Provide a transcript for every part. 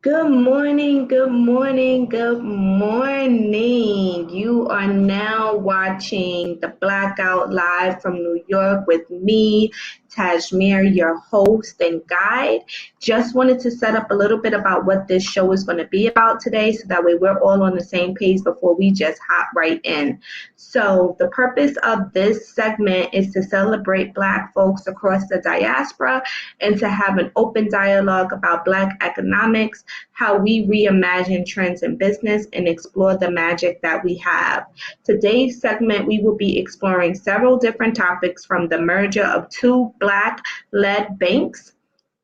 Good morning, good morning, good morning. You are now watching the Blackout live from New York with me, Tasemere, your host and guide. Just wanted to set up a little bit about what this show is going to be about today so that way we're all on the same page before we just hop right in. So the purpose of this segment is to celebrate Black folks across the diaspora and to have an open dialogue about Black economics, how we reimagine trends in business, and explore the magic that we have. Today's segment, we will be exploring several different topics from the merger of two Black-led banks,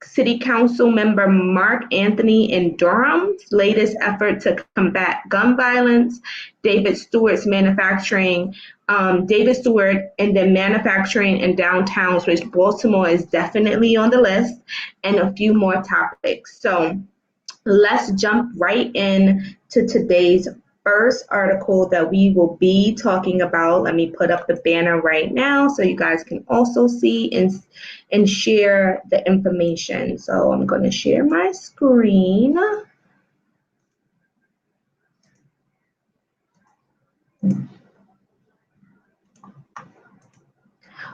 City Council member Mark Anthony in Durham's latest effort to combat gun violence, David Steward, and then manufacturing in downtowns, which Baltimore is definitely on the list, and a few more topics. So let's jump right in to today's first article that we will be talking about. Let me put up the banner right now so you guys can also see and share the information. So I'm going to share my screen.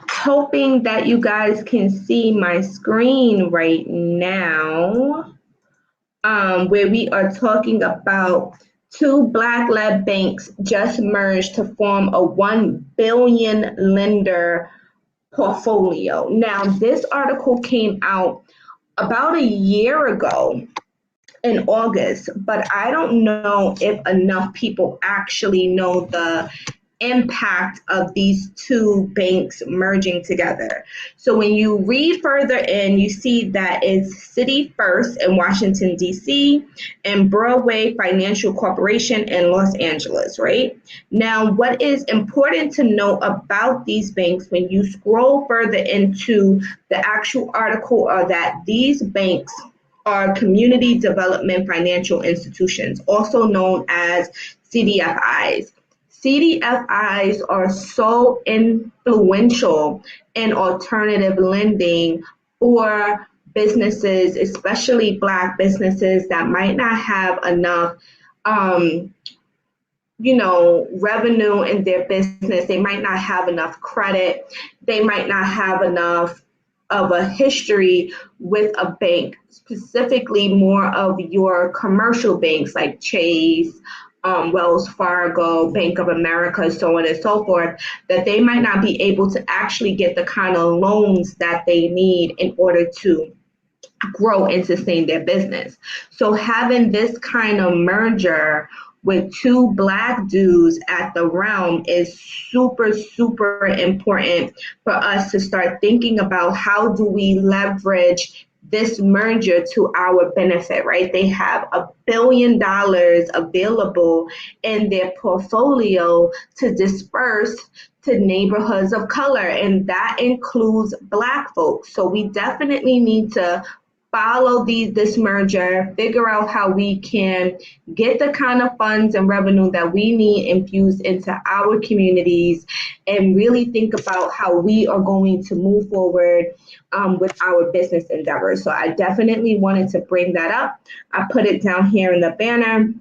Hoping that you guys can see my screen right now, where we are talking about two Black-led banks just merged to form a $1 billion lender portfolio. Now, this article came out about a year ago in August, but I don't know if enough people actually know the impact of these two banks merging together. So when you read further in, you see that it's City First in Washington, D.C. and Broadway Financial Corporation in Los Angeles, right? Now, what is important to know about these banks when you scroll further into the actual article are that these banks are community development financial institutions, also known as CDFIs. CDFIs are so influential in alternative lending for businesses, especially Black businesses that might not have enough, revenue in their business. They might not have enough credit. They might not have enough of a history with a bank, specifically more of your commercial banks like Chase, Wells Fargo, Bank of America, so on and so forth, that they might not be able to actually get the kind of loans that they need in order to grow and sustain their business. So having this kind of merger with two Black dudes at the realm is super, super important for us to start thinking about how do we leverage this merger to our benefit, right? They have $1 billion available in their portfolio to disperse to neighborhoods of color, and that includes Black folks. So we definitely need to follow this merger, figure out how we can get the kind of funds and revenue that we need infused into our communities, and really think about how we are going to move forward with our business endeavors. So I definitely wanted to bring that up. I put it down here in the banner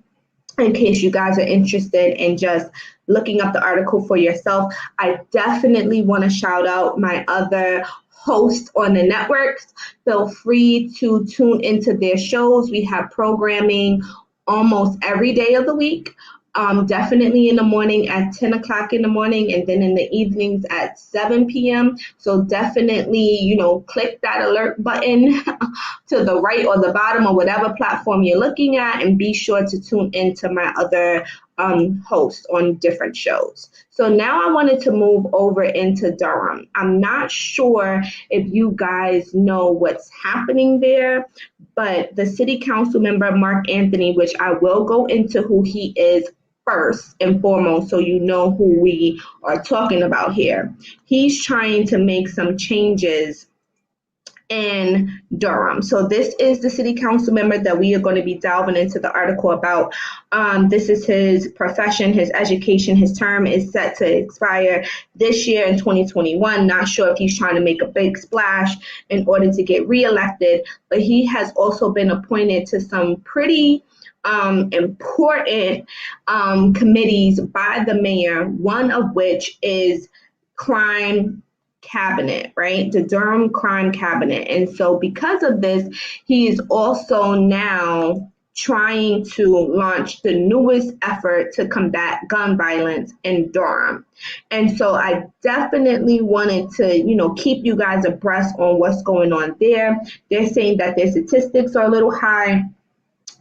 in case you guys are interested in just looking up the article for yourself. I definitely want to shout out my other hosts on the networks. Feel free to tune into their shows. We have programming almost every day of the week. Definitely in the morning at 10 o'clock in the morning, and then in the evenings at 7 p.m. So definitely, click that alert button to the right or the bottom or whatever platform you're looking at, and be sure to tune into my other hosts on different shows. So now I wanted to move over into Durham. I'm not sure if you guys know what's happening there, but the city council member, Mark Anthony, which I will go into who he is first and foremost, so you know who we are talking about here. He's trying to make some changes in Durham. So this is the city council member that we are going to be delving into the article about. This is his profession, his education. His term is set to expire this year in 2021. Not sure if he's trying to make a big splash in order to get reelected, but he has also been appointed to some pretty important committees by the mayor, one of which is crime cabinet, right? The Durham crime cabinet. And so because of this, he is also now trying to launch the newest effort to combat gun violence in Durham. And so I definitely wanted to, keep you guys abreast on what's going on there. They're saying that their statistics are a little high,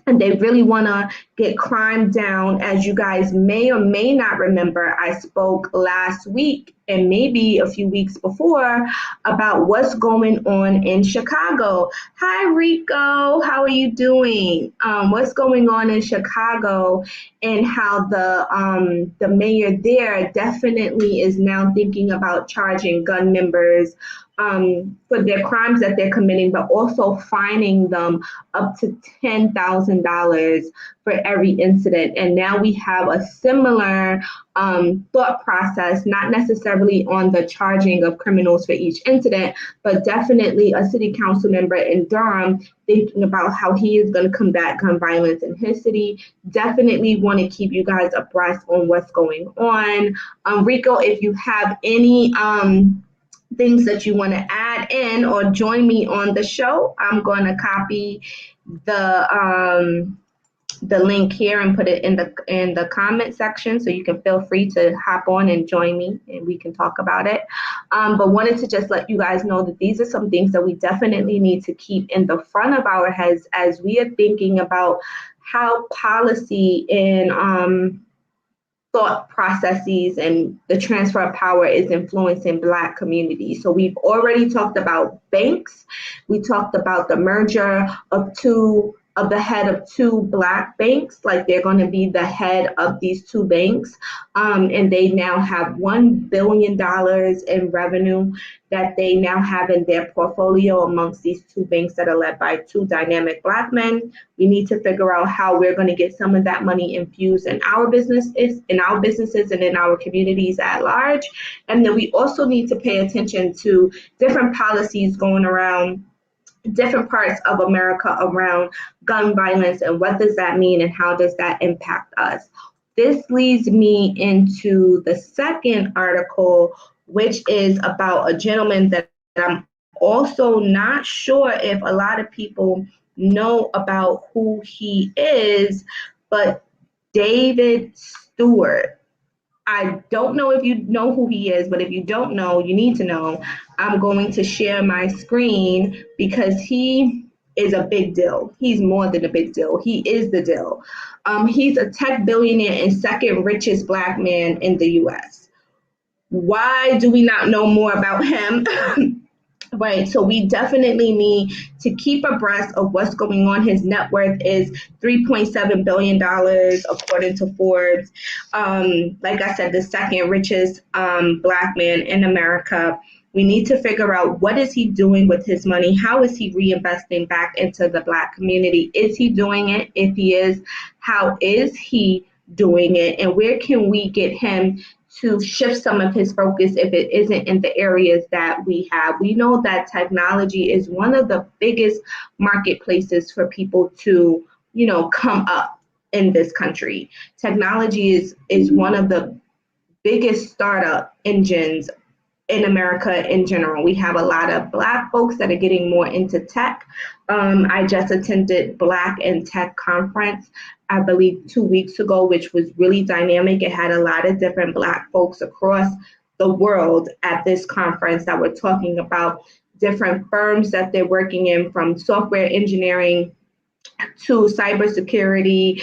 and they really want to get crime down. As you guys may or may not remember, I spoke last week and maybe a few weeks before about what's going on in Chicago. Hi, Rico. How are you doing? What's going on in Chicago, and how the mayor there definitely is now thinking about charging gun members for their crimes that they're committing, but also fining them up to $10,000 for every incident. And now we have a similar thought process, not necessarily on the charging of criminals for each incident, but definitely a city council member in Durham thinking about how he is going to combat gun violence in his city. Definitely want to keep you guys abreast on what's going on. Rico, if you have any things that you want to add in or join me on the show, I'm going to copy the link here and put it in the comment section, so you can feel free to hop on and join me and we can talk about it. But wanted to just let you guys know that these are some things that we definitely need to keep in the front of our heads as we are thinking about how policy and thought processes and the transfer of power is influencing Black communities. So we've already talked about banks. We talked about the merger of the head of two Black banks, like they're going to be the head of these two banks. And they now have $1 billion in revenue that they now have in their portfolio amongst these two banks that are led by two dynamic Black men. We need to figure out how we're going to get some of that money infused in our businesses and in our communities at large. And then we also need to pay attention to different policies going around different parts of America around gun violence, and what does that mean and how does that impact us. This leads me into the second article, which is about a gentleman that I'm also not sure if a lot of people know about who he is, but David Steward. I don't know if you know who he is, but if you don't know, you need to know. I'm going to share my screen because he is a big deal. He's more than a big deal. He is the deal. He's a tech billionaire and second richest Black man in the U.S. Why do we not know more about him? Right, so we definitely need to keep abreast of what's going on. His net worth is $3.7 billion, according to Forbes. Like I said, the second richest Black man in America. We need to figure out, what is he doing with his money? How is he reinvesting back into the Black community? Is he doing it? If he is, how is he doing it? And where can we get him to shift some of his focus if it isn't in the areas that we have? We know that technology is one of the biggest marketplaces for people to, come up in this country. Technology is one of the biggest startup engines in America in general. We have a lot of Black folks that are getting more into tech. I just attended Black and Tech conference, I believe 2 weeks ago, which was really dynamic. It had a lot of different Black folks across the world at this conference that were talking about different firms that they're working in, from software engineering to cybersecurity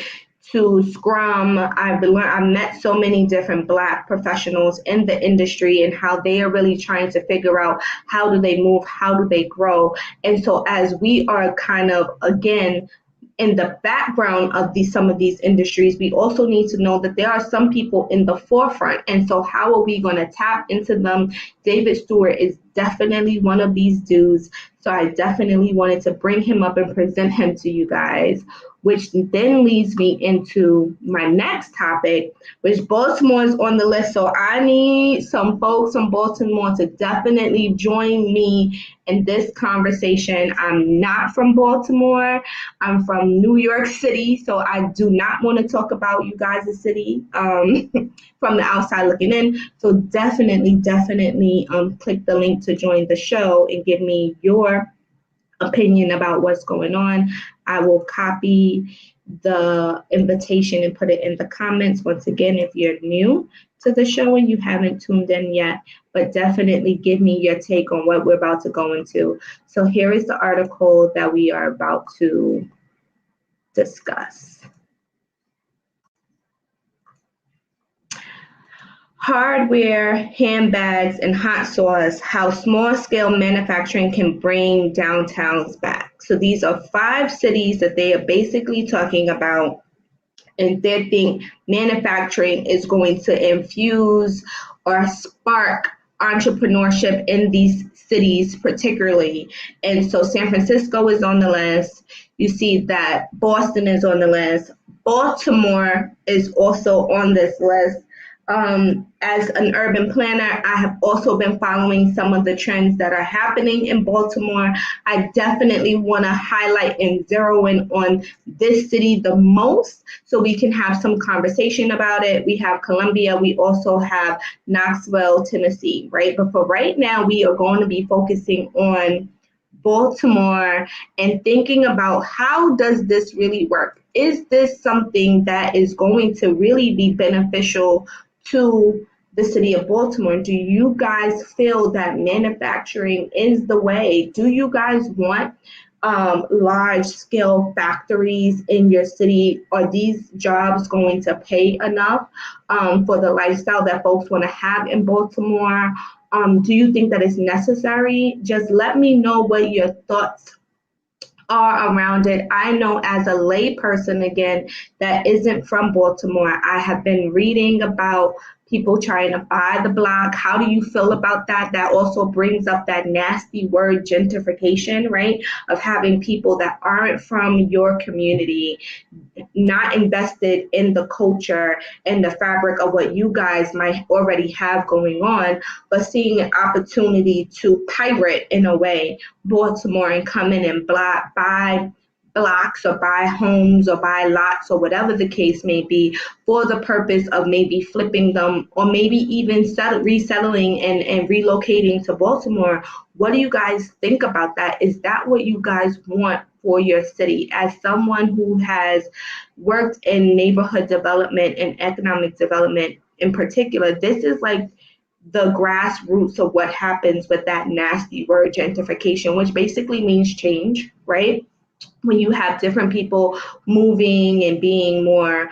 to Scrum. I've met so many different Black professionals in the industry and how they are really trying to figure out, how do they move, how do they grow. And so as we are kind of, again, in the background of some of these industries, we also need to know that there are some people in the forefront. And so how are we going to tap into them? David Steward is definitely one of these dudes. So I definitely wanted to bring him up and present him to you guys, which then leads me into my next topic, which Baltimore is on the list. So I need some folks from Baltimore to definitely join me in this conversation. I'm not from Baltimore. I'm from New York City. So I do not want to talk about you guys' city from the outside looking in. So definitely click the link to join the show and give me your opinion about what's going on. I will copy the invitation and put it in the comments once again if you're new to the show and you haven't tuned in yet, but definitely give me your take on what we're about to go into. So here is the article that we are about to discuss. Hardware, handbags, and hot sauce, how small-scale manufacturing can bring downtowns back. So these are 5 cities that they are basically talking about, and they think manufacturing is going to infuse or spark entrepreneurship in these cities particularly. And so San Francisco is on the list. You see that Boston is on the list. Baltimore is also on this list. As an urban planner, I have also been following some of the trends that are happening in Baltimore. I definitely want to highlight and zero in on this city the most so we can have some conversation about it. We have Columbia. We also have Knoxville, Tennessee, right? But for right now, we are going to be focusing on Baltimore and thinking about how does this really work? Is this something that is going to really be beneficial to the city of Baltimore? Do you guys feel that manufacturing is the way? Do you guys want large scale factories in your city? Are these jobs going to pay enough for the lifestyle that folks want to have in Baltimore? Do you think that is necessary? Just let me know what your thoughts are around it. I know as a lay person, again, that isn't from Baltimore, I have been reading about people trying to buy the block. How do you feel about that? That also brings up that nasty word gentrification, right? Of having people that aren't from your community, not invested in the culture and the fabric of what you guys might already have going on, but seeing an opportunity to pirate in a way Baltimore and come in and buy blocks or buy homes or buy lots or whatever the case may be for the purpose of maybe flipping them or maybe even resettling and relocating to Baltimore. What do you guys think about that? Is that what you guys want for your city? As someone who has worked in neighborhood development and economic development in particular, this is like the grassroots of what happens with that nasty word gentrification, which basically means change, right? When you have different people moving and being more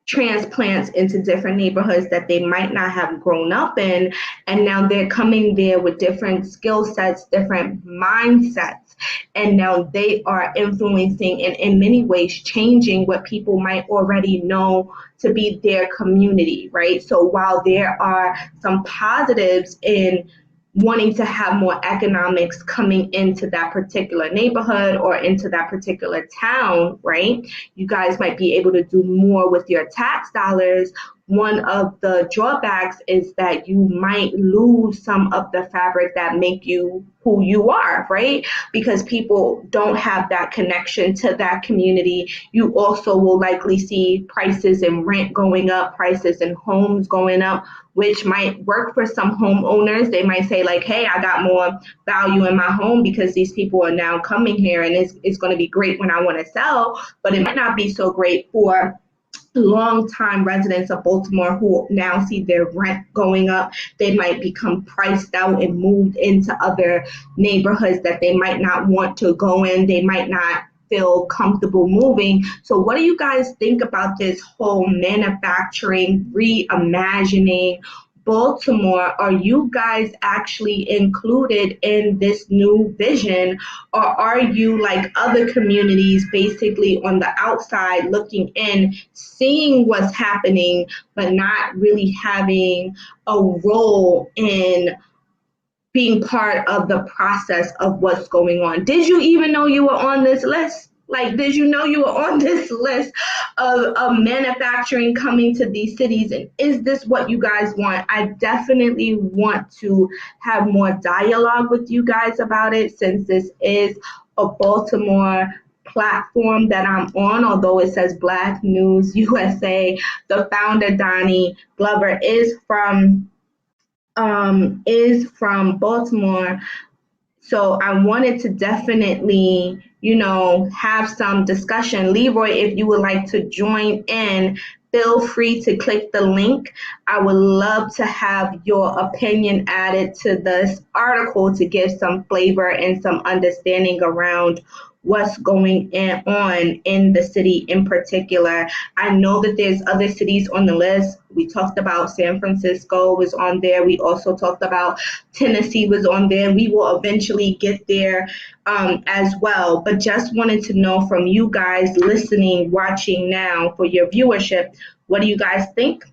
transplants into different neighborhoods that they might not have grown up in, and now they're coming there with different skill sets, different mindsets, and now they are influencing and in many ways changing what people might already know to be their community, right? So while there are some positives in wanting to have more economics coming into that particular neighborhood or into that particular town, right? You guys might be able to do more with your tax dollars. One of the drawbacks is that you might lose some of the fabric that make you who you are, right? Because people don't have that connection to that community. You also will likely see prices and rent going up, prices and homes going up, which might work for some homeowners. They might say like, hey, I got more value in my home because these people are now coming here and it's going to be great when I want to sell, but it might not be so great for longtime residents of Baltimore who now see their rent going up. They might become priced out and moved into other neighborhoods that they might not want to go in. They might not feel comfortable moving. So what do you guys think about this whole manufacturing, reimagining Baltimore? Are you guys actually included in this new vision, or are you like other communities basically on the outside looking in, seeing what's happening, but not really having a role in being part of the process of what's going on. Did you even know you were on this list? Like, did you know you were on this list of manufacturing coming to these cities? And is this what you guys want? I definitely want to have more dialogue with you guys about it, since this is a Baltimore platform that I'm on, although it says Black News USA. The founder, Donnie Glover, is from Baltimore. So I wanted to definitely, have some discussion. Leroy, if you would like to join in, feel free to click the link. I would love to have your opinion added to this article to give some flavor and some understanding around what's going on in the city in particular. I know that there's other cities on the list. We talked about San Francisco was on there. We also talked about Tennessee was on there. We will eventually get there as well. But just wanted to know from you guys listening, watching now, for your viewership, what do you guys think?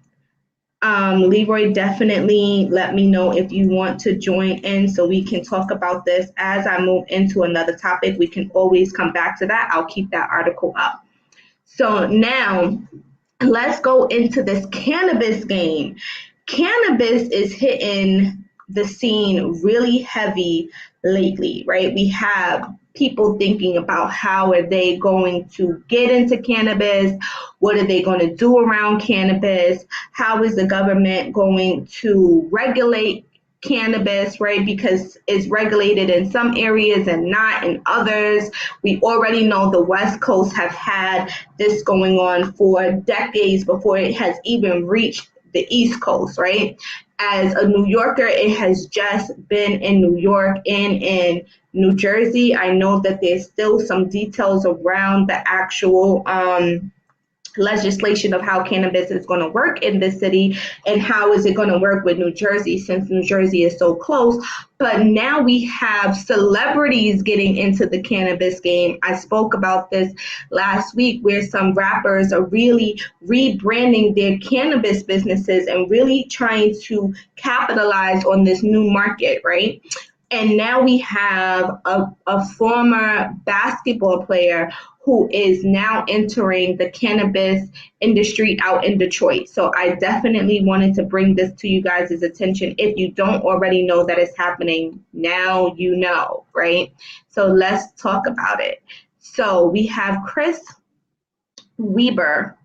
Leroy, definitely let me know if you want to join in so we can talk about this. As I move into another topic, we can always come back to that. I'll keep that article up. So now let's go into this cannabis game. Cannabis is hitting the scene really heavy lately, right? We have people thinking about how are they going to get into cannabis? What are they going to do around cannabis? How is the government going to regulate cannabis, right? Because it's regulated in some areas and not in others. We already know the West Coast have had this going on for decades before it has even reached the East Coast, right? As a New Yorker, it has just been in New York and in New Jersey. I know that there's still some details around the actual legislation of how cannabis is going to work in this city and how is it going to work with New Jersey, since New Jersey is so close. But now we have celebrities getting into the cannabis game. I spoke about this last week, where some rappers are really rebranding their cannabis businesses and really trying to capitalize on this new market, right? And now we have a former basketball player who is now entering the cannabis industry out in Detroit. So I definitely wanted to bring this to you guys' attention. If you don't already know that it's happening, now you know, right? So let's talk about it. So we have Chris Weber,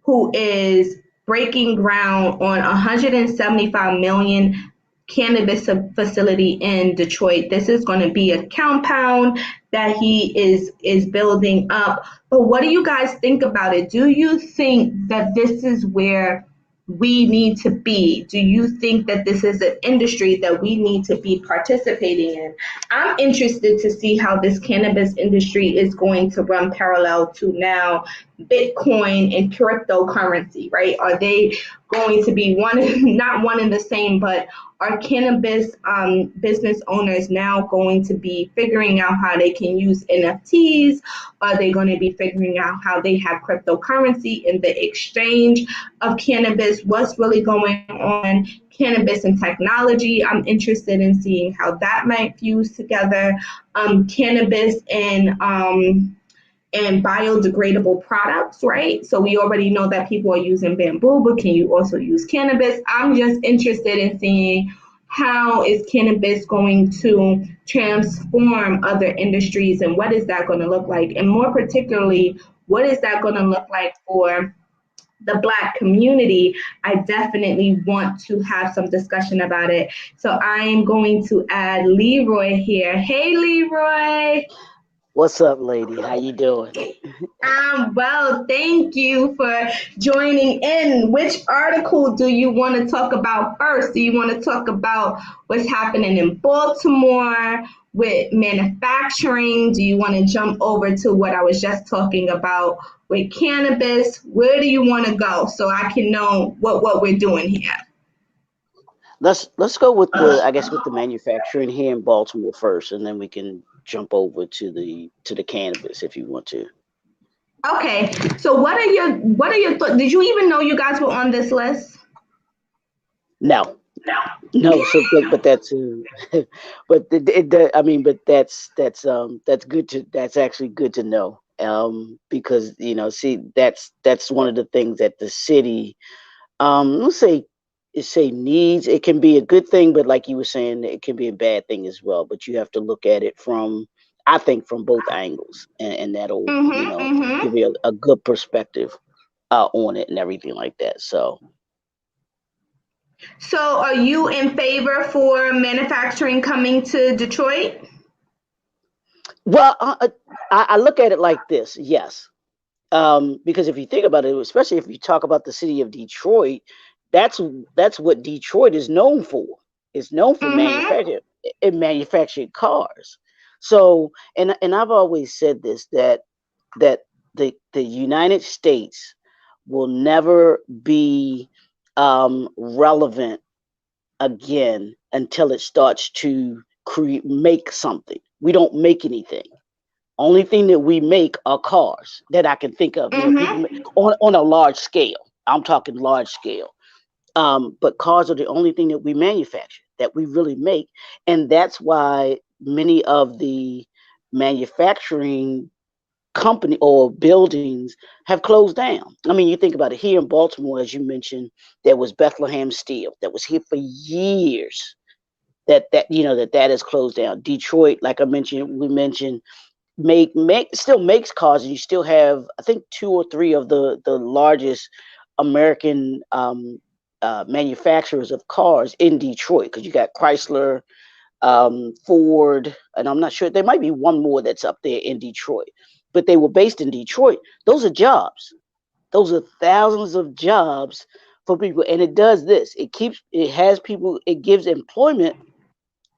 who is breaking ground on $175 million cannabis facility in Detroit. This is going to be a compound that he is building up. But what do you guys think about it? Do you think that this is where we need to be? Do you think that this is an industry that we need to be participating in? I'm interested to see how this cannabis industry is going to run parallel to now Bitcoin and cryptocurrency, right? Are they going to be not one and the same, but are cannabis business owners now going to be figuring out how they can use NFTs? Are they going to be figuring out how they have cryptocurrency in the exchange of cannabis? What's really going on? Cannabis and technology, I'm interested in seeing how that might fuse together. Cannabis and biodegradable products, right? So we already know that people are using bamboo, but can you also use cannabis? I'm just interested in seeing how is cannabis going to transform other industries, and what is that going to look like? And more particularly, what is that going to look like for the Black community? I definitely want to have some discussion about it. So I am going to add Leroy here. Hey, Leroy. What's up, lady? How you doing? Well, thank you for joining in. Which article do you want to talk about first? Do you want to talk about what's happening in Baltimore with manufacturing? Do you want to jump over to what I was just talking about with cannabis? Where do you want to go so I can know what we're doing here? Let's go with the manufacturing here in Baltimore first, and then we can jump over to the cannabis if you want to. Okay. So what are your thoughts? Did you even know you guys were on this list? No, No, so but that's but I mean, but that's good to that's actually good to know. Because see, that's one of the things that the city, let's say needs. It can be a good thing, but like you were saying, it can be a bad thing as well. But you have to look at it from, I think, from both angles, and that'll give you a good perspective on it and everything like that. So. So, are you in favor for manufacturing coming to Detroit? Well, I look at it like this, yes. Because if you think about it, especially if you talk about the city of Detroit, that's what Detroit is known for. It's known for Mm-hmm. manufacturing cars. So, and I've always said this, that the United States will never be relevant again until it starts to make something. We don't make anything. Only thing that we make are cars that I can think of. People make, Mm-hmm. on a large scale. I'm talking large scale. But cars are the only thing that we manufacture, that we really make, and that's why many of the manufacturing company or buildings have closed down. I mean, you think about it here in Baltimore, as you mentioned, there was Bethlehem Steel that was here for years. That is closed down. Detroit, like we mentioned, make still makes cars, and you still have, I think, two or three of the largest American manufacturers of cars in Detroit, because you got Chrysler, Ford, and I'm not sure, there might be one more that's up there in Detroit, but they were based in Detroit. Those are jobs. Those are thousands of jobs for people, and it does this. It has people. It gives employment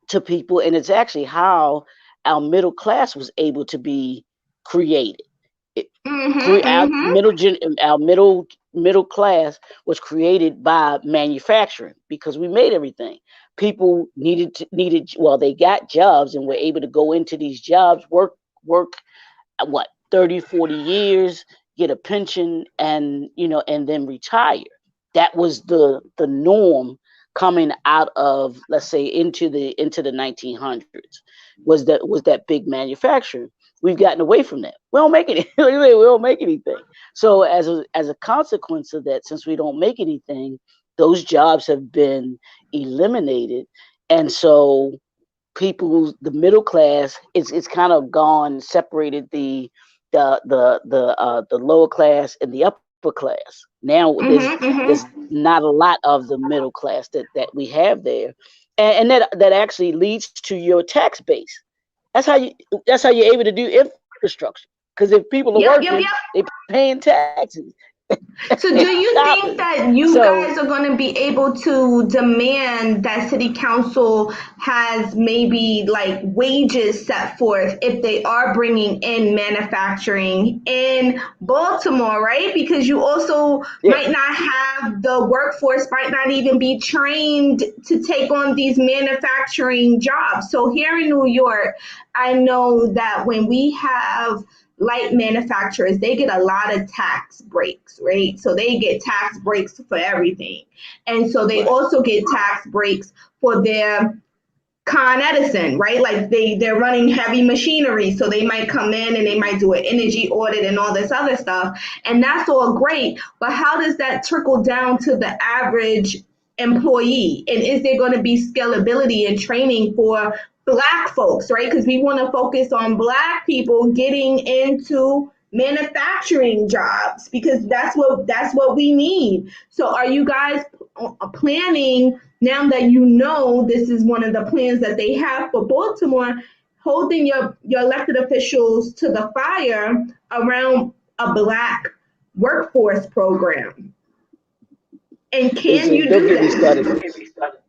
to people, and it's actually how our middle class was able to be created. It, Mm-hmm. our Mm-hmm. middle class was created by manufacturing, because we made everything. People needed, well, they got jobs and were able to go into these jobs, work what, 30, 40 years, get a pension, and then retire. That was the norm coming out of, let's say, into the 1900s, was that big manufacturing. We've gotten away from that. We don't make it. We don't make anything. So as a consequence of that, since we don't make anything, those jobs have been eliminated, and so the middle class, it's kind of gone, separated the lower class and the upper class. Now Mm-hmm. there's Mm-hmm. not a lot of the middle class that we have there, and that actually leads to your tax base. That's how you that's how you're able to do infrastructure, because if people are Yep. Yep. working, Yep. they're paying taxes So, and do you think shopping. that you So guys are going to be able to demand that city council has maybe like wages set forth if they are bringing in manufacturing in Baltimore, right? Because you also yeah. might not have the workforce, might not even be trained to take on these manufacturing jobs. So, here in New York, I know that when we have light manufacturers, they get a lot of tax breaks, right? So they get tax breaks for everything. And so they Right. also get tax breaks for their Con Edison, right? Like they're running heavy machinery, so they might come in and they might do an energy audit and all this other stuff, and that's all great. But how does that trickle down to the average employee? And is there going to be scalability and training for Black folks, right? Because we want to focus on Black people getting into manufacturing jobs because that's what we need. So, are you guys planning? Now that you know this is one of the plans that they have for Baltimore, holding your elected officials to the fire around a Black workforce program. And can Listen, you don't do get me started. that?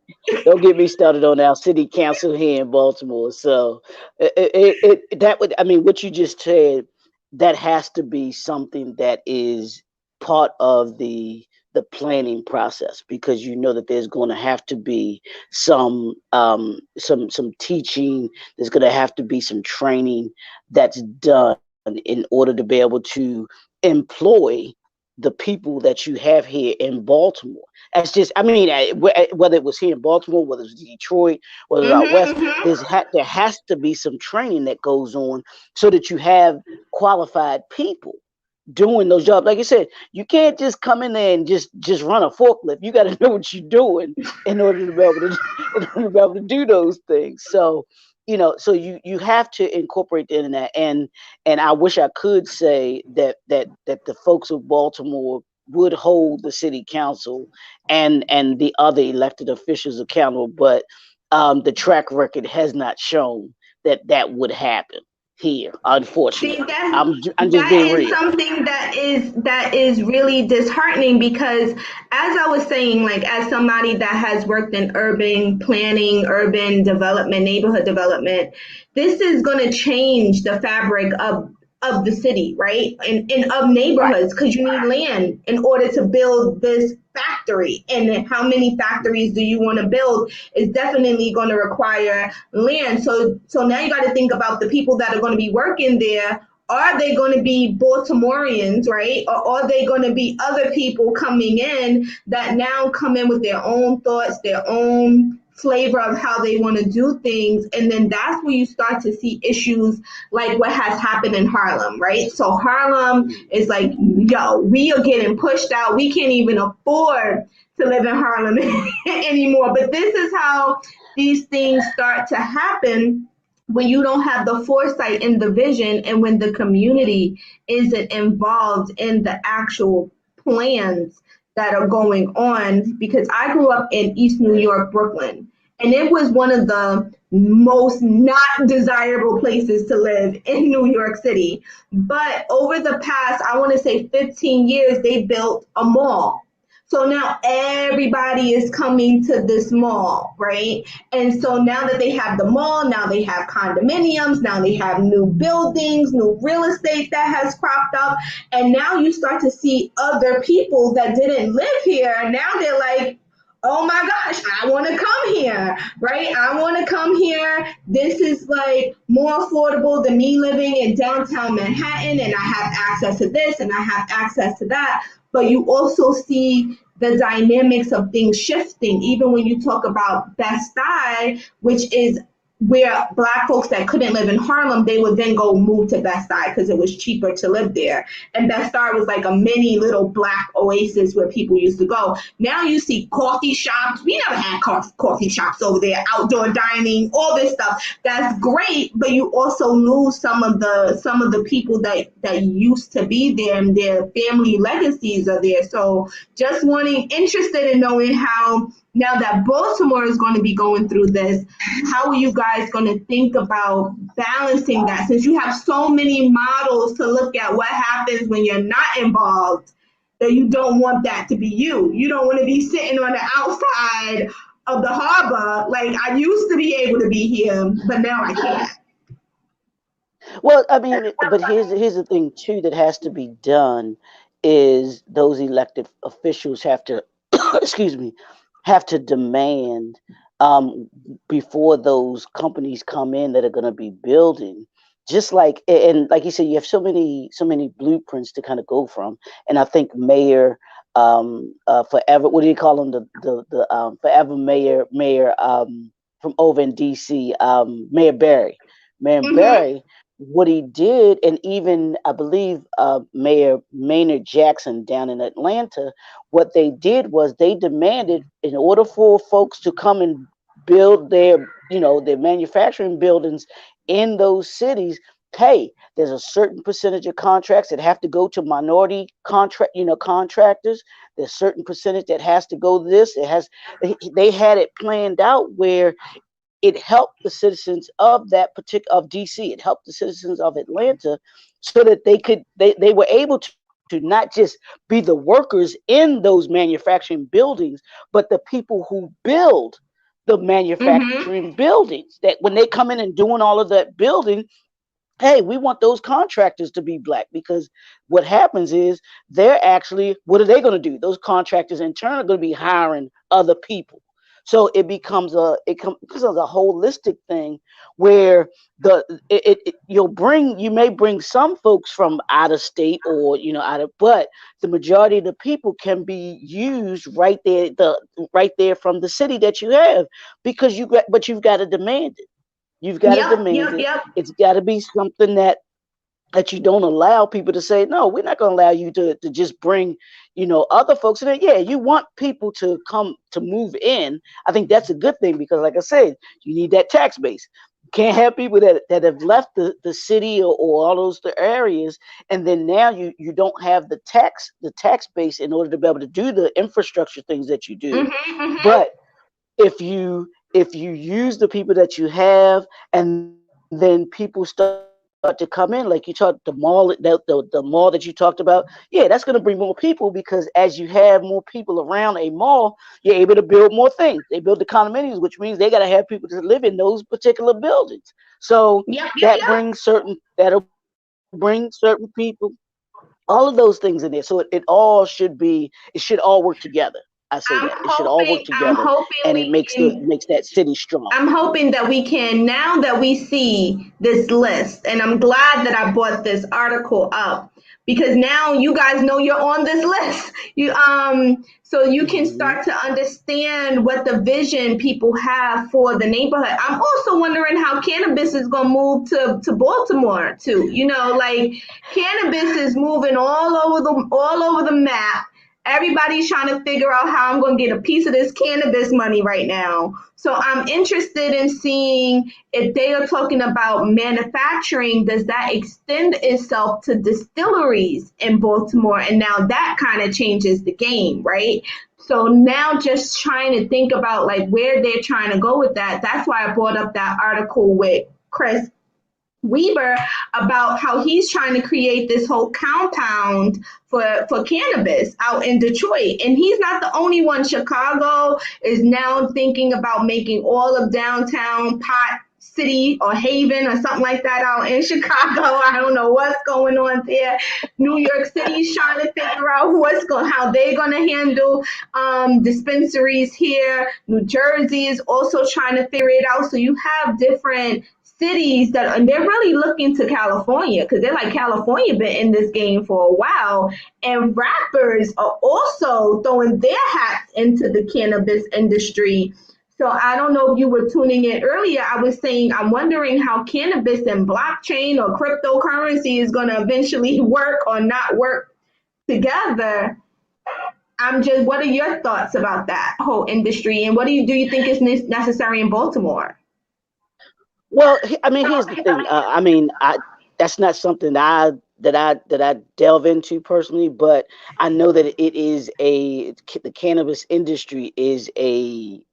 Don't get me started on our city council here in Baltimore. So that would, I mean, what you just said, that has to be something that is part of the planning process, because you know that there's going to have to be some teaching. There's going to have to be some training that's done in order to be able to employ the people that you have here in Baltimore. That's just, I mean, whether it was here in Baltimore, whether it's Detroit, whether it's out west, there has to be some training that goes on so that you have qualified people doing those jobs. Like I said, you can't just come in there and just run a forklift. You got to know what you're doing in order to be able to do those things. So, so you have to incorporate the internet, and I wish I could say that the folks of Baltimore would hold the city council and the other elected officials accountable, but the track record has not shown that would happen here, unfortunately. See, I'm just that being is real. something that is really disheartening, because as I was saying, like, as somebody that has worked in urban planning, urban development, neighborhood development, this is going to change the fabric of the city, right? And of neighborhoods, because you need land in order to build this factory. And how many factories do you want to build is definitely going to require land. So now you got to think about the people that are going to be working there. Are they going to be Baltimoreans, right? Or are they going to be other people coming in that now come in with their own thoughts, their own flavor of how they want to do things? And then that's where you start to see issues like what has happened in Harlem, right? So Harlem is like, yo, we are getting pushed out. We can't even afford to live in Harlem anymore. But this is how these things start to happen when you don't have the foresight and the vision, and when the community isn't involved in the actual plans that are going on. Because I grew up in East New York, Brooklyn, and it was one of the most not desirable places to live in New York City. But over the past, I want to say 15 years, they built a mall. So now everybody is coming to this mall, right? And so now that they have the mall, now they have condominiums, now they have new buildings, new real estate that has cropped up. And now you start to see other people that didn't live here. Now they're like, oh my gosh, I want to come here, right? I want to come here. This is like more affordable than me living in downtown Manhattan, and I have access to this and I have access to that. But you also see the dynamics of things shifting, even when you talk about Best Buy, which is where Black folks that couldn't live in Harlem, they would then go move to Best Buy because it was cheaper to live there. And Best Buy was like a mini little Black oasis where people used to go. Now you see coffee shops. We never had coffee shops over there, outdoor dining, all this stuff. That's great, but you also lose some of the people that used to be there, and their family legacies are there. So just interested in knowing how, now that Baltimore is going to be going through this, how are you guys going to think about balancing that? Since you have so many models to look at what happens when you're not involved, that you don't want that to be you. You don't want to be sitting on the outside of the harbor. Like, I used to be able to be here, but now I can't. Well, I mean, but here's the thing too that has to be done is those elected officials have to, excuse me, have to demand before those companies come in that are going to be building. Just like, and like you said, you have so many blueprints to kind of go from. And I think Mayor Forever, what do you call him? The Forever Mayor from over in DC, Mayor Barry. Mayor Barry, what he did, and even I believe Mayor Maynard Jackson down in Atlanta, what they did was they demanded, in order for folks to come and build their manufacturing buildings in those cities, hey, there's a certain percentage of contracts that have to go to minority contractors. There's a certain percentage that has to go to this. They had it planned out where it helped the citizens of of DC. It helped the citizens of Atlanta so that they were able to not just be the workers in those manufacturing buildings, but the people who build the manufacturing buildings, that when they come in and doing all of that building, hey, we want those contractors to be Black, because what happens is what are they going to do? Those contractors in turn are going to be hiring other people. So it becomes becomes a holistic thing where you may bring some folks from out of state or but the majority of the people can be used right there, right there from the city that you have, because you've got to demand it. You've got to Yep, demand yep, it. yep. It's got to be something that you don't allow people to say, no, we're not going to allow you to just bring, other folks in there. Yeah, you want people to come to move in. I think that's a good thing because, like I said, you need that tax base. You can't have people that have left the city or all those areas, and then now you don't have the tax base in order to be able to do the infrastructure things that you do. Mm-hmm, mm-hmm. But if you use the people that you have, and then people start to come in, like you talked the mall that you talked about, yeah, that's going to bring more people, because as you have more people around a mall, you're able to build more things. They build the condominiums, which means they got to have people to live in those particular buildings. So Yep, yep, yep. that'll bring certain people, all of those things in there. So it should all work together. I say that I'm it should all work hoping, I'm together, hoping and it we makes can that city strong. I'm hoping that we can, now that we see this list, and I'm glad that I brought this article up because now you guys know you're on this list. So you can Hmm. start to understand what the vision people have for the neighborhood. I'm also wondering how cannabis is gonna move to Baltimore too. Like cannabis is moving all over the map. Everybody's trying to figure out how I'm going to get a piece of this cannabis money right now. So I'm interested in seeing if they are talking about manufacturing, does that extend itself to distilleries in Baltimore? And now that kind of changes the game, right? So now just trying to think about like where they're trying to go with that. That's why I brought up that article with Chris Weber about how he's trying to create this whole compound for cannabis out in Detroit. And he's not the only one. Chicago is now thinking about making all of downtown Pot City or Haven or something like that out in Chicago. I don't know what's going on there. New York City's trying to figure out how they're going to handle dispensaries here. New Jersey is also trying to figure it out. So you have different cities and they're really looking to California because they're like, California been in this game for a while, and rappers are also throwing their hats into the cannabis industry. So I don't know if you were tuning in earlier. I was saying I'm wondering how cannabis and blockchain or cryptocurrency is going to eventually work or not work together. What are your thoughts about that whole industry, and what do you think is necessary in Baltimore? Well, I mean, here's the thing. That's not something that I delve into personally, but I know that the cannabis industry is a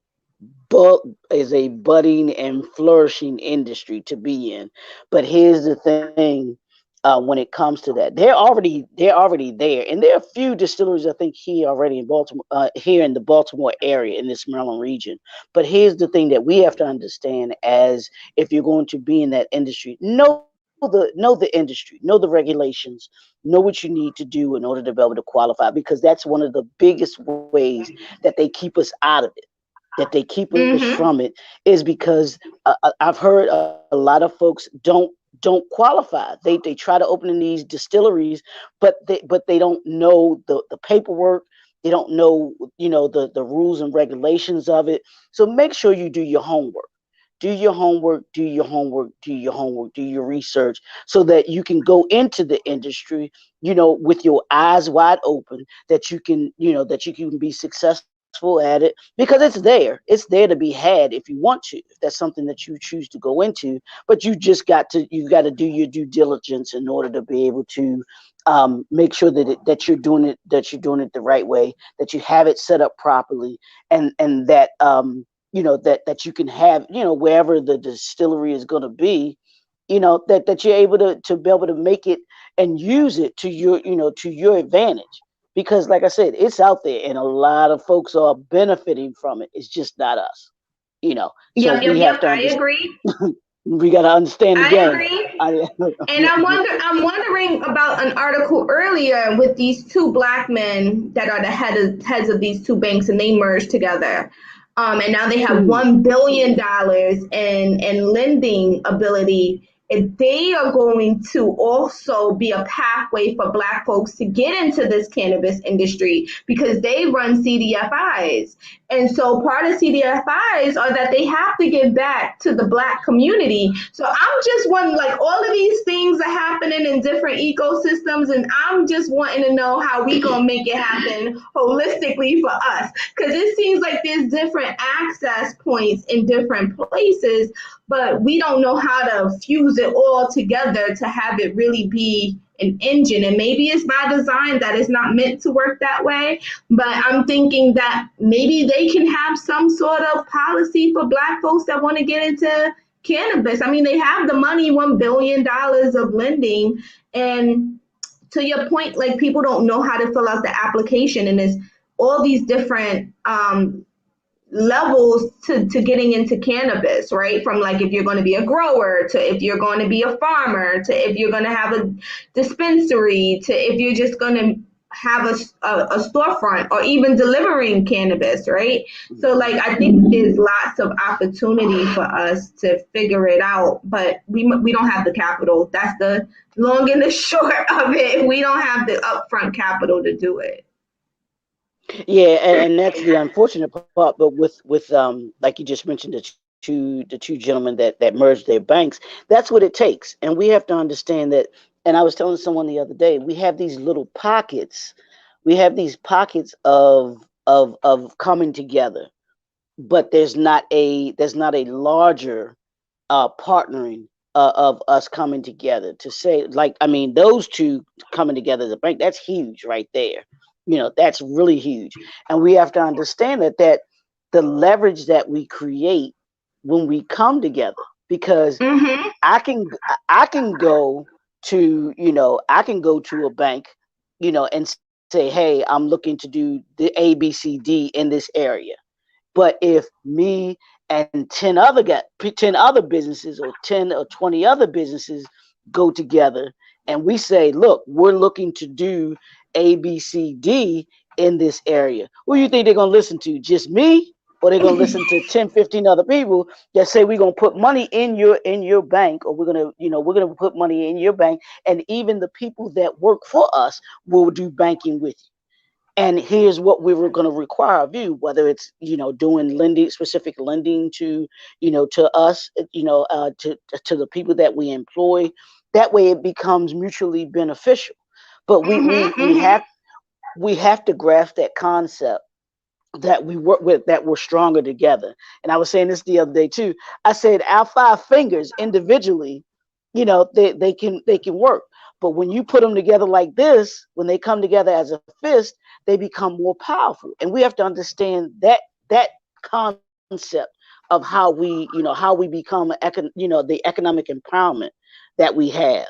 budding and flourishing industry to be in. But here's the thing. When it comes to that, they're already there, and there are a few distilleries I think here already in Baltimore, here in the Baltimore area, in this Maryland region. But here's the thing that we have to understand: as if you're going to be in that industry, know the industry, know the regulations, know what you need to do in order to be able to qualify, because that's one of the biggest ways that they keep us out of it, that they keep us from Mm-hmm. it, is because I've heard a lot of folks don't qualify. They try to open in these distilleries, but they don't know the paperwork. They don't know the rules and regulations of it. So make sure you do your homework. Do your homework, do your homework, do your homework, do your research, so that you can go into the industry, with your eyes wide open, that you can be successful at it, because it's there to be had if you want to, if that's something that you choose to go into. But you got to do your due diligence in order to be able to make sure that you're doing it the right way, that you have it set up properly, and that that you can have, wherever the distillery is going to be, that you're able to be able to make it and use it to your advantage, because like I said, it's out there and a lot of folks are benefiting from it. It's just not us, so Yep, yep, we yep. have to I understand. agree. We got to understand the I game. agree. I, And I'm wondering about an article earlier with these two black men that are the heads of these two banks, and they merged together. and now they have $1 billion in lending ability. If they are going to also be a pathway for Black folks to get into this cannabis industry because they run CDFIs. And so part of CDFIs are that they have to give back to the Black community. So I'm just wondering, like, all of these things are happening in different ecosystems, and I'm just wanting to know how we gonna make it happen holistically for us. Because it seems like there's different access points in different places, but we don't know how to fuse it all together to have it really be an engine. And maybe it's by design that it's not meant to work that way, but I'm thinking that maybe they can have some sort of policy for Black folks that want to get into cannabis. I mean, they have the money, $1 billion of lending. And to your point, like, people don't know how to fill out the application, and there's all these different levels to getting into cannabis, right? From, like, if you're going to be a grower, to if you're going to be a farmer, to if you're going to have a dispensary, to if you're just going to have a storefront, or even delivering cannabis, right? So, like, I think there's lots of opportunity for us to figure it out, but we don't have the capital. That's the long and the short of it. We don't have the upfront capital to do it. Yeah, and that's the unfortunate part. But with like you just mentioned, the two gentlemen that merged their banks, that's what it takes. And we have to understand that. And I was telling someone the other day, we have these little pockets. We have these pockets of coming together, but there's not a larger partnering of us coming together to say, like, I mean, those two coming together as a bank, that's huge right there. You know, that's really huge. And we have to understand that the leverage that we create when we come together, because I can go to, I can go to a bank, and say, hey, I'm looking to do the ABCD in this area. But if me and 10 other businesses, or 10 or 20 other businesses go together, and we say, look, we're looking to do ABCD in this area, who do you think they're going to listen to? Just me? Or they're going to listen to 10, 15 other people that say we're going to put money in your bank, or we're going to put money in your bank, and even the people that work for us will do banking with you. And here's what we were going to require of you, whether it's, doing lending, specific lending to, to us, to the people that we employ. That way it becomes mutually beneficial. But we have to grasp that concept that we work with, that we're stronger together. And I was saying this the other day too. I said our 5 fingers individually, they can work. But when you put them together like this, when they come together as a fist, they become more powerful. And we have to understand that concept of how we become, the economic empowerment that we have.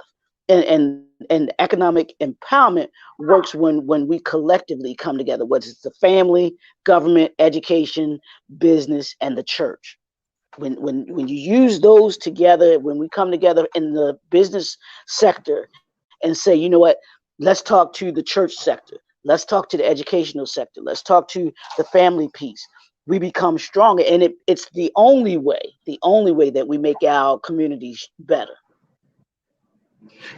And economic empowerment works when we collectively come together, whether it's the family, government, education, business, and the church. When you use those together, when we come together in the business sector and say, you know what, let's talk to the church sector, let's talk to the educational sector, let's talk to the family piece, we become stronger. And it's the only way that we make our communities better.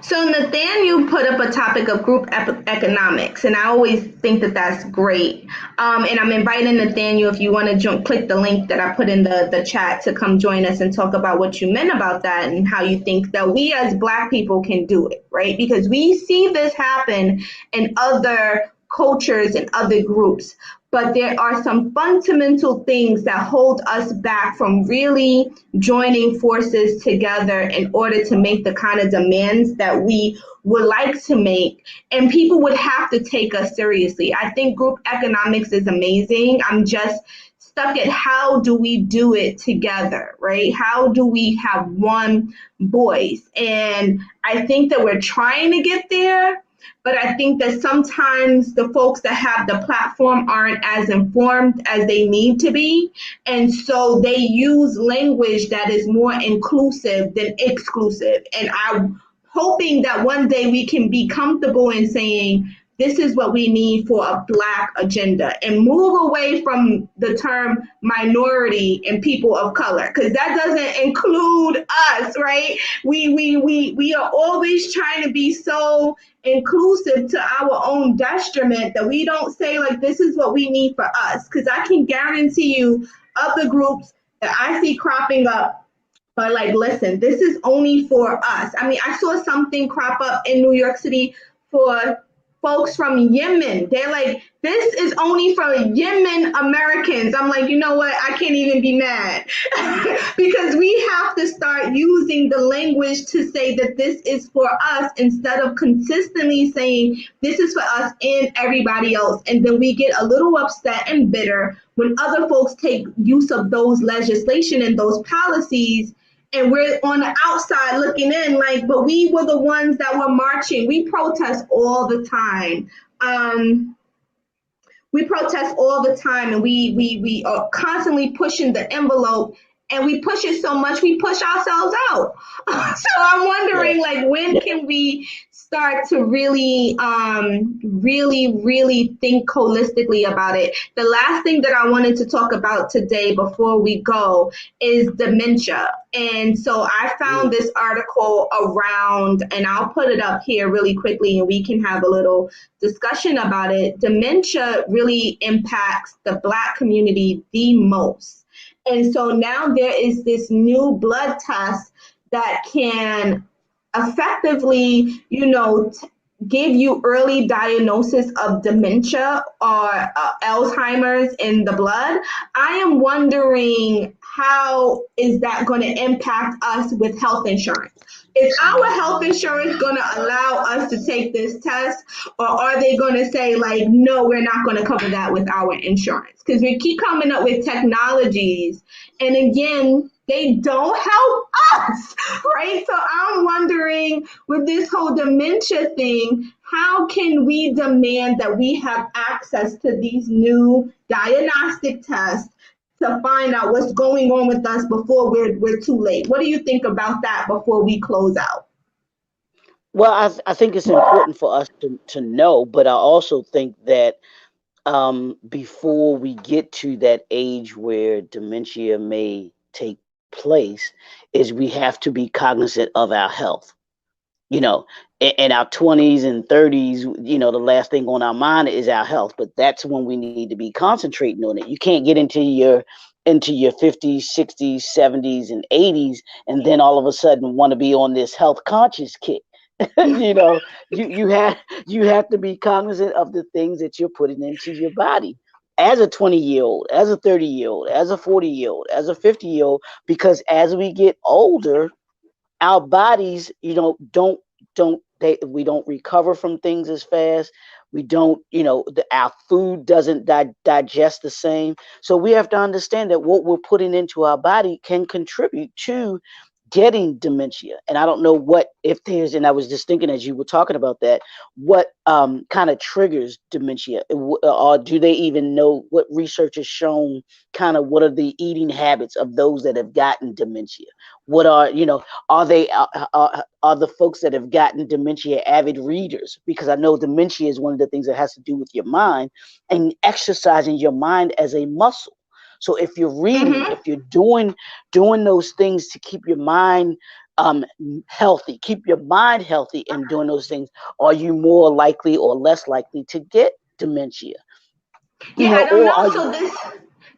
So Nathaniel put up a topic of group economics, and I always think that that's great. And I'm inviting Nathaniel, if you want to click the link that I put in the chat, to come join us and talk about what you meant about that and how you think that we as Black people can do it, right? Because we see this happen in other cultures and other groups, but there are some fundamental things that hold us back from really joining forces together in order to make the kind of demands that we would like to make, and people would have to take us seriously. I think group economics is amazing. I'm just stuck at how do we do it together, right? How do we have one voice? And I think that we're trying to get there, but I think that sometimes the folks that have the platform aren't as informed as they need to be. And so they use language that is more inclusive than exclusive. And I'm hoping that one day we can be comfortable in saying this is what we need for a Black agenda, and move away from the term minority and people of color, because that doesn't include us, right? We are always trying to be so inclusive to our own detriment that we don't say, like, this is what we need for us. Because I can guarantee you, of the groups that I see cropping up, but like, listen, this is only for us. I mean, I saw something crop up in New York City for folks from Yemen. They're like, this is only for Yemen Americans. I'm like, you know what? I can't even be mad because we have to start using the language to say that this is for us instead of consistently saying this is for us and everybody else. And then we get a little upset and bitter when other folks take use of those legislation and those policies, and we're on the outside looking in like, but we were the ones that were marching. We protest all the time. And we are constantly pushing the envelope, and we push it so much we push ourselves out. So I'm wondering, like, when can we start to really think holistically about it? The last thing that I wanted to talk about today before we go is dementia. And so I found this article around, and I'll put it up here really quickly and we can have a little discussion about it. Dementia really impacts the Black community the most. And so now there is this new blood test that can effectively, give you early diagnosis of dementia or Alzheimer's in the blood. I am wondering, how is that going to impact us with health insurance? Is our health insurance going to allow us to take this test, or are they going to say, like, no, we're not going to cover that with our insurance? Because we keep coming up with technologies, and again, they don't help us, right? So I'm wondering, with this whole dementia thing, how can we demand that we have access to these new diagnostic tests to find out what's going on with us before we're too late? What do you think about that before we close out? Well, I think it's important for us to know, but I also think that before we get to that age where dementia may take place, is we have to be cognizant of our health. In our 20s and 30s, the last thing on our mind is our health, but that's when we need to be concentrating on it. You can't get into your 50s, 60s, 70s, and 80s, and then all of a sudden want to be on this health conscious kick. You have to be cognizant of the things that you're putting into your body as a 20-year-old, as a 30-year-old, as a 40-year-old, as a 50-year-old, because as we get older, our bodies, we don't recover from things as fast. We don't, our food doesn't digest the same. So we have to understand that what we're putting into our body can contribute to getting dementia. And I don't know and I was just thinking as you were talking about that, what kind of triggers dementia, or do they even know what research has shown kind of what are the eating habits of those that have gotten dementia? What are, are the folks that have gotten dementia avid readers? Because I know dementia is one of the things that has to do with your mind and exercising your mind as a muscle. So if you're reading, if you're doing those things to keep your mind healthy, and doing those things, are you more likely or less likely to get dementia? I don't know. So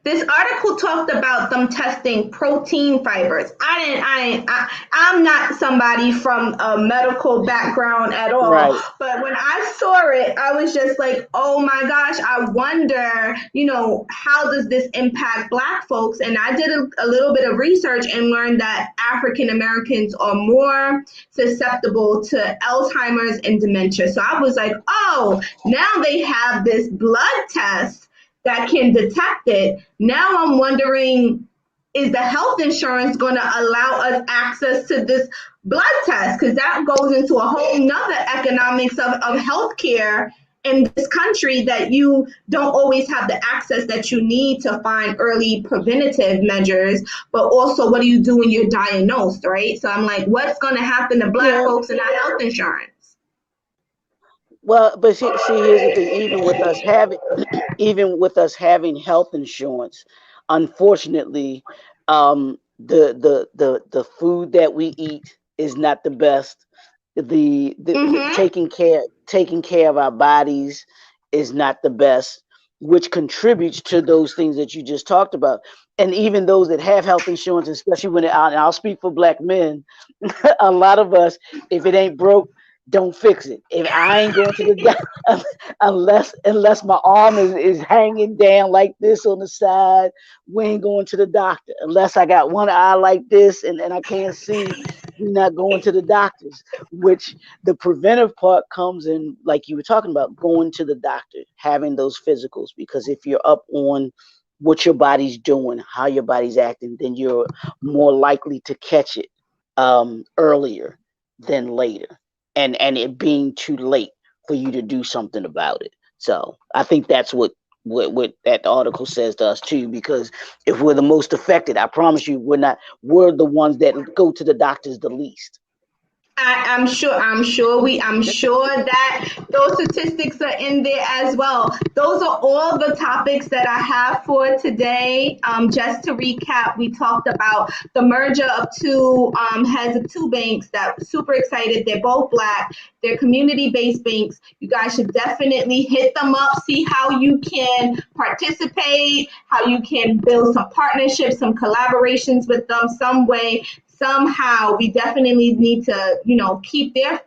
this article talked about them testing protein fibers. I'm not somebody from a medical background at all. Right. But when I saw it, I was just like, oh my gosh, I wonder, how does this impact Black folks? And I did a little bit of research and learned that African Americans are more susceptible to Alzheimer's and dementia. So I was like, oh, now they have this blood test that can detect it. Now I'm wondering, is the health insurance going to allow us access to this blood test? Because that goes into a whole nother economics of healthcare in this country, that you don't always have the access that you need to find early preventative measures, but also what do you do when you're diagnosed, right? So I'm like, what's going to happen to Black folks and our health insurance? Well, but see, here's the thing. Even with us having health insurance, unfortunately, the food that we eat is not the best. The Mm-hmm. taking care of our bodies is not the best, which contributes to those things that you just talked about. And even those that have health insurance, especially when and I'll speak for black men, a lot of us, if it ain't broke, don't fix it. If I ain't going to the doctor, unless my arm is hanging down like this on the side, we ain't going to the doctor. Unless I got one eye like this and I can't see, we're not going to the doctors. Which the preventive part comes in, like you were talking about, going to the doctor, having those physicals. Because if you're up on what your body's doing, how your body's acting, then you're more likely to catch it earlier than later, and it being too late for you to do something about it. So I think that's what that article says to us too. Because if we're the most affected, I promise you, we're the ones that go to the doctors the least. I'm sure that those statistics are in there as well. Those are all the topics that I have for today. Just to recap, we talked about the merger of two heads of two banks that super excited. They're both Black. They're community-based banks. You guys should definitely hit them up, see how you can participate, how you can build some partnerships, some collaborations with them some way. Somehow we definitely need to, keep their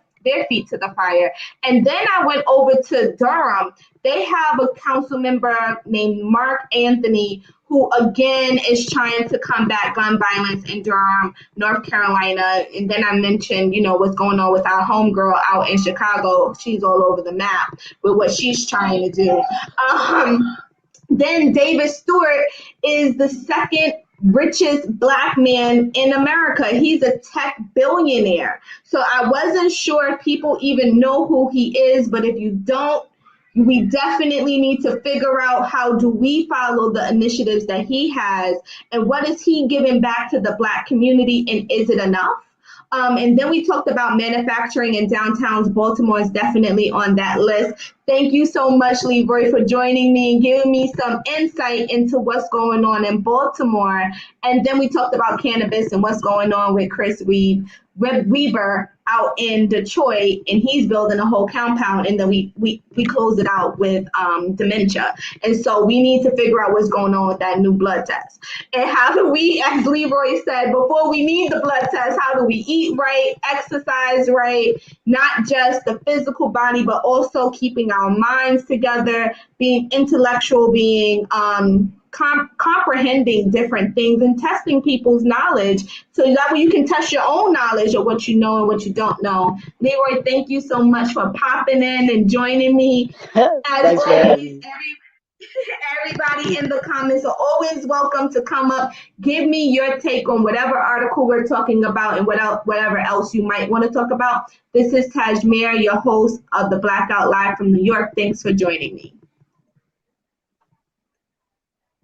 feet to the fire. And then I went over to Durham. They have a council member named Mark Anthony, who again is trying to combat gun violence in Durham, North Carolina. And then I mentioned, what's going on with our homegirl out in Chicago. She's all over the map with what she's trying to do. Then David Steward is the second richest Black man in America. He's a tech billionaire. So I wasn't sure if people even know who he is, but if you don't, we definitely need to figure out how do we follow the initiatives that he has, and what is he giving back to the Black community, and is it enough? And then we talked about manufacturing in downtowns. Baltimore is definitely on that list. Thank you so much, Leroy, for joining me and giving me some insight into what's going on in Baltimore. And then we talked about cannabis and what's going on with Chris Weber out in Detroit, and he's building a whole compound. And then we closed it out with dementia. And so we need to figure out what's going on with that new blood test. And how do we, as Leroy said, before we need the blood test, how do we eat right, exercise right, not just the physical body, but also keeping our minds together, being intellectual, being comprehending different things, and testing people's knowledge, so that way you can test your own knowledge of what you know and what you don't know. Leroy, thank you so much for popping in and joining me. As always, everybody in the comments are always welcome to come up. Give me your take on whatever article we're talking about and whatever else you might want to talk about. This is Tasemere, your host of the Blackout Live from New York. Thanks for joining me.